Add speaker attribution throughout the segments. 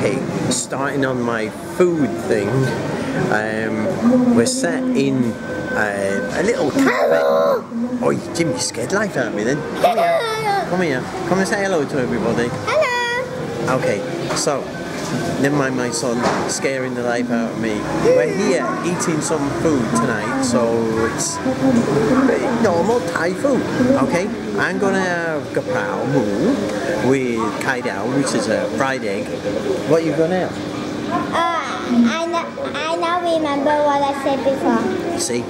Speaker 1: Okay, starting on my food thing, we're set in a little cafe. Oh, Jim, you scared the life out of me then. Come here, come here, come and say hello to everybody.
Speaker 2: Hello.
Speaker 1: Okay, so, never mind my son scaring the life out of me. We're here eating some food tonight, so it's normal Thai food, okay? I'm gonna have gapao moo with kai dao, which is a fried egg. What are you gonna have?
Speaker 2: I now remember what I said before.
Speaker 1: See?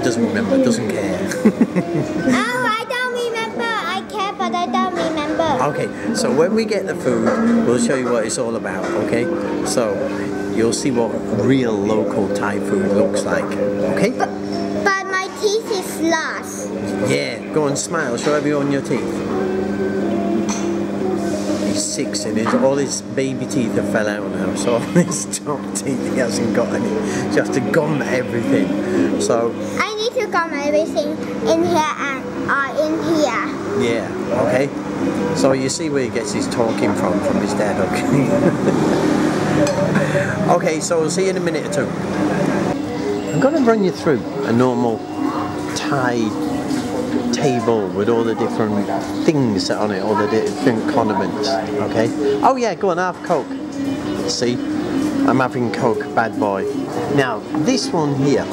Speaker 1: Doesn't remember, doesn't care.
Speaker 2: Oh, I don't remember. I care, but I don't remember.
Speaker 1: Okay, so when we get the food, we'll show you what it's all about, okay? So, you'll see what real local Thai food looks like, okay?
Speaker 2: But my teeth is lost.
Speaker 1: Yeah, go on, smile, show everyone your teeth. He's 6 and all his baby teeth have fell out now, so all his top teeth he hasn't got any. So you have to gum everything. So
Speaker 2: I need to gum everything in here and in here.
Speaker 1: yeah, okay. So you see where he gets his talking from his dad, okay? Okay, so we'll see you in a minute or two. I'm going to run you through a normal Thai table with all the different things on it, all the different condiments, okay? Oh yeah, go on, have Coke. See, I'm having Coke, bad boy. Now, this one here,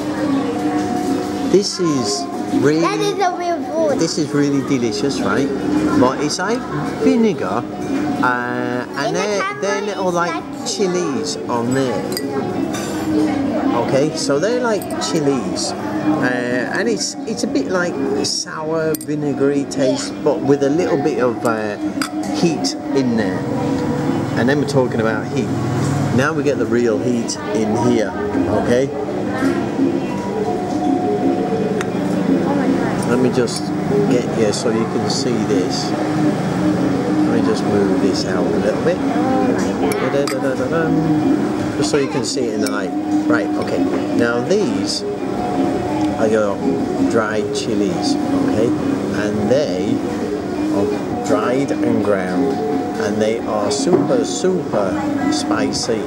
Speaker 1: this is really...
Speaker 2: That is a real food.
Speaker 1: This is really delicious, right? But it's like vinegar, and they're little like chilies on there. Okay, so they're like chilies, and it's a bit like sour, vinegary taste, but with a little bit of heat in there. And then we're talking about heat. Now we get the real heat in here. Okay. Let me just get here so you can see this. Let me just move this out a little bit. Just so you can see it in the light. Right, okay. Now these are your dried chilies, okay? And they are dried and ground. And they are super, super spicy.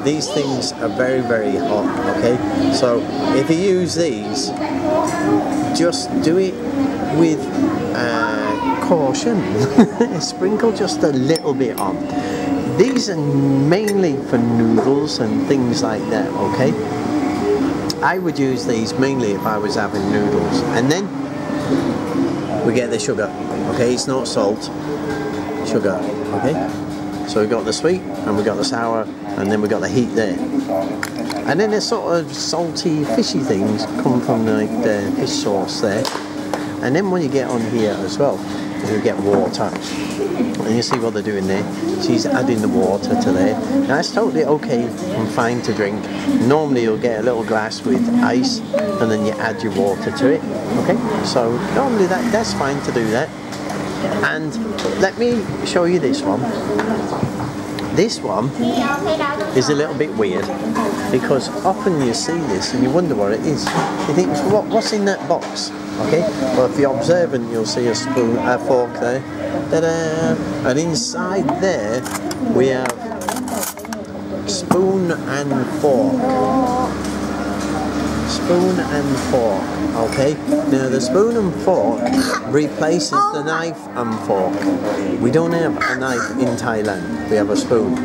Speaker 1: These things are very, very hot, okay? So if you use these, just do it with caution. Sprinkle just a little bit on. These are mainly for noodles and things like that, okay? I would use these mainly if I was having noodles. And then we get the sugar, okay? It's not salt, sugar, okay? So we got the sweet and we got the sour and then we got the heat there. And then the sort of salty, fishy things come from like the fish sauce there. And then when you get on here as well, you get water. And you see what they're doing there. She's adding the water to there. Now it's totally okay and fine to drink. Normally you'll get a little glass with ice and then you add your water to it. Okay, so normally that's fine to do that. And let me show you this one. This one is a little bit weird because often you see this and you wonder what it is. You think, what's in that box? Okay, well if you're observant you'll see a spoon, a fork there. Ta-da! And inside there we have spoon and fork. Spoon and fork, okay? Now the spoon and fork replaces the knife and fork. We don't have a knife in Thailand, we have a spoon.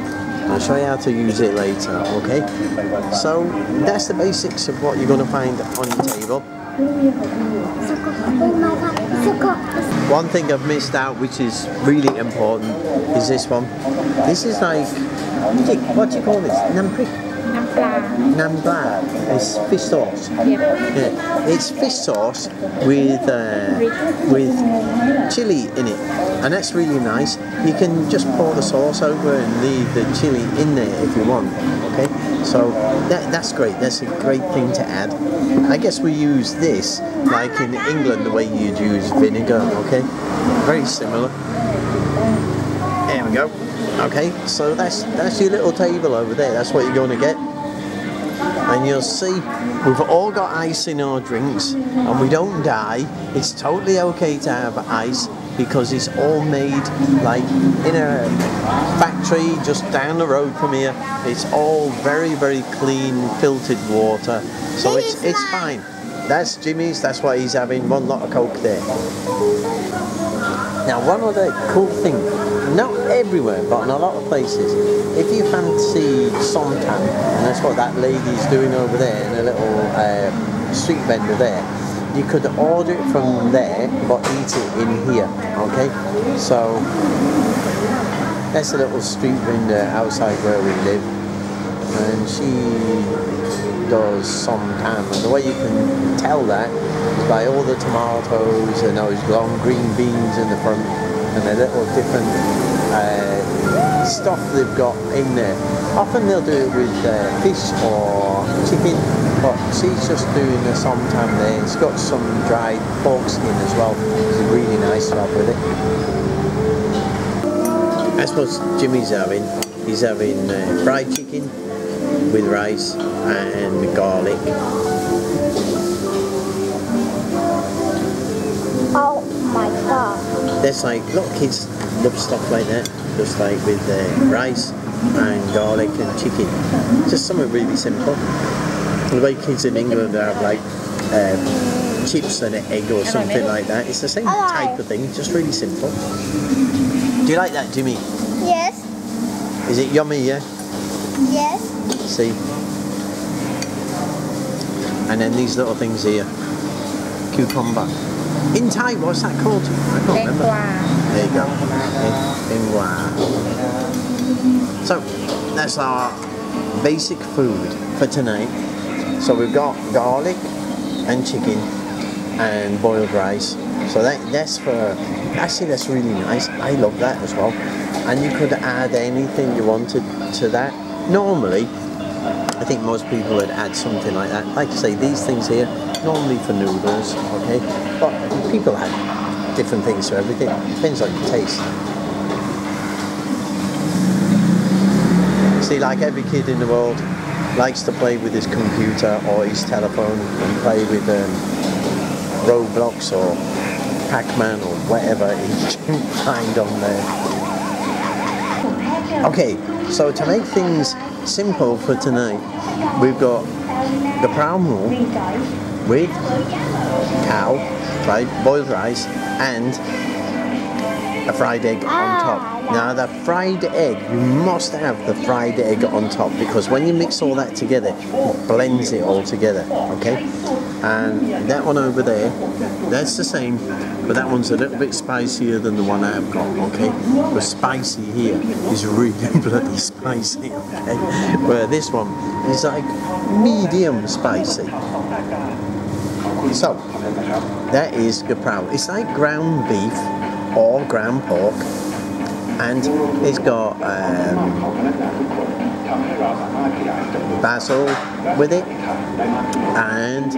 Speaker 1: I'll show you how to use it later, okay? So that's the basics of what you're going to find on your table. One thing I've missed out which is really important is this one. This is like, what do you call this? Namprik? Nam pla. It's fish sauce. Yeah. It's fish sauce with chili in it, and that's really nice. You can just pour the sauce over and leave the chili in there if you want. Okay, so that's great. That's a great thing to add. I guess we use this like in England the way you'd use vinegar. Okay, very similar. There we go. Okay, so that's your little table over there. That's what you're going to get. And you'll see we've all got ice in our drinks and we don't die. It's totally okay to have ice. because it's all made like in a factory just down the road from here. It's all very, very clean filtered water, so it's fine. That's Jimmy's, that's what he's having, one lot of Coke there. Now one other cool thing, not everywhere but in a lot of places, if you fancy somtam, and that's what that lady's doing over there in a little street vendor there, you could order it from there but eat it in here, okay? So that's a little street vendor outside where we live, and she does somtam, and the way you can tell that is by all the tomatoes and those long green beans in the front and the little different stuff they've got in there. Often they'll do it with fish or chicken, but she's just doing the somtam there. It's got some dried pork skin as well. It's a really nice job with it. That's what Jimmy's having. He's having fried chicken with rice and garlic.
Speaker 2: Oh my god.
Speaker 1: That's like, a lot of kids love stuff like that, just like with rice and garlic and chicken. Just something really simple. The way kids in England have like chips and an egg or something like that. It's the same type of thing, just really simple. Do you like that, Jimmy?
Speaker 2: Yes.
Speaker 1: Is it yummy, yeah?
Speaker 2: Yes.
Speaker 1: See? And then these little things here. Cucumber. In Thai, what's that called? I can't remember. There you go. Bingwa. So, that's our basic food for tonight. So we've got garlic and chicken and boiled rice. So that's for, actually that's really nice. I love that as well. And you could add anything you wanted to that. Normally, I think most people would add something like that. Like I say, these things here, normally for noodles, okay? But people add different things to everything. Depends on your taste. See, like every kid in the world likes to play with his computer or his telephone and play with Roblox or Pac-Man or whatever he can find on there. Okay, so to make things simple for tonight, we've got the brown roll with cow, fried boiled rice, and a fried egg on top. Now the fried egg, you must have the fried egg on top, because when you mix all that together, it blends it all together, okay? And that one over there, that's the same, but that one's a little bit spicier than the one I've got, okay? The spicy here is really bloody spicy, okay? Where this one is like medium spicy. So, that is gaprao. It's like ground beef or ground pork, and it's got basil with it and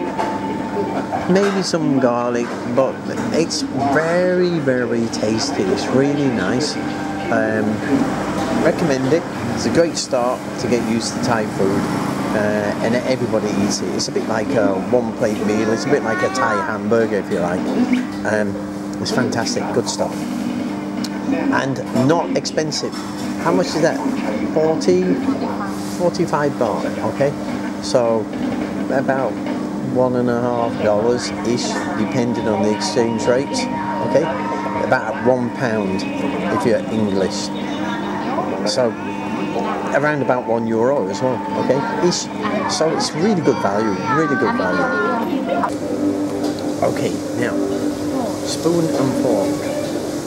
Speaker 1: maybe some garlic, but it's very, very tasty. It's really nice. Recommend it. It's a great start to get used to Thai food, and everybody eats it. It's a bit like a one plate meal. It's a bit like a Thai hamburger, if you like. It's fantastic, good stuff. And not expensive. How much is that? 45 baht, okay? So about $1.50 ish, depending on the exchange rates, okay? About £1 if you're English. So around about €1 as well, okay? Ish. So it's really good value, really good value. Okay, now spoon and fork.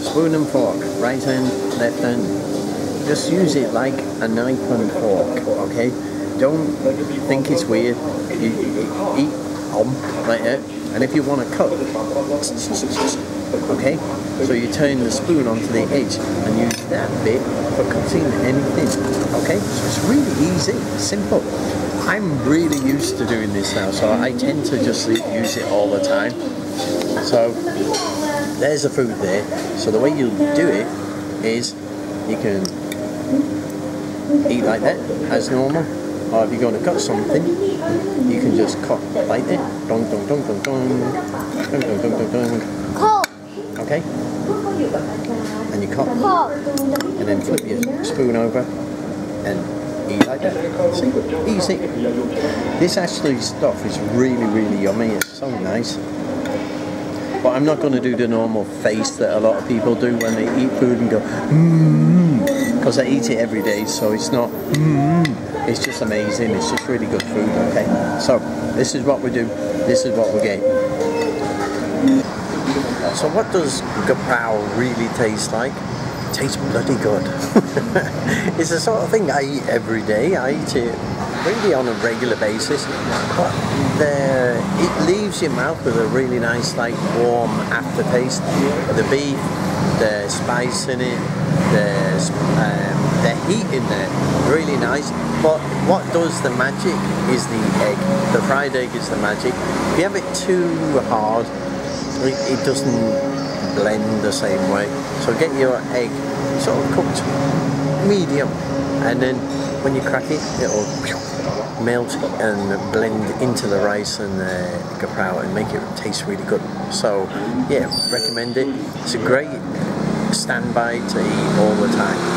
Speaker 1: Spoon and fork, right hand, left hand. Just use it like a knife and fork, okay? Don't think it's weird. You eat like that, and if you want to cut, okay? So you turn the spoon onto the edge and use that bit for cutting anything, okay? So it's really easy, simple. I'm really used to doing this now, so I tend to just use it all the time. So there's the food there. So the way you do it is you can eat like that as normal, or if you're going to cut something, you can just cut like that. Dong, dong, dong, dong, dong. Dong, dong, dong, dong, dong. Okay? And you cut.
Speaker 2: Pork.
Speaker 1: And then flip your spoon over and eat like that. See? Easy. This actually stuff is really, really yummy. It's so nice. But I'm not going to do the normal face that a lot of people do when they eat food and go, because I eat it every day, so it's not, it's just amazing. It's just really good food, okay? So, this is what we do. This is what we get. So what does gapao really taste like? It tastes bloody good. It's the sort of thing I eat every day. I eat it really on a regular basis, but it leaves your mouth with a really nice, like, warm aftertaste. The beef, the spice in it, the heat in there, really nice. But what does the magic is the egg. The fried egg is the magic. If you have it too hard, it doesn't blend the same way. So get your egg sort of cooked medium, and then when you crack it, it'll melt and blend into the rice and the gapao and make it taste really good. So yeah, recommend it. It's a great standby to eat all the time.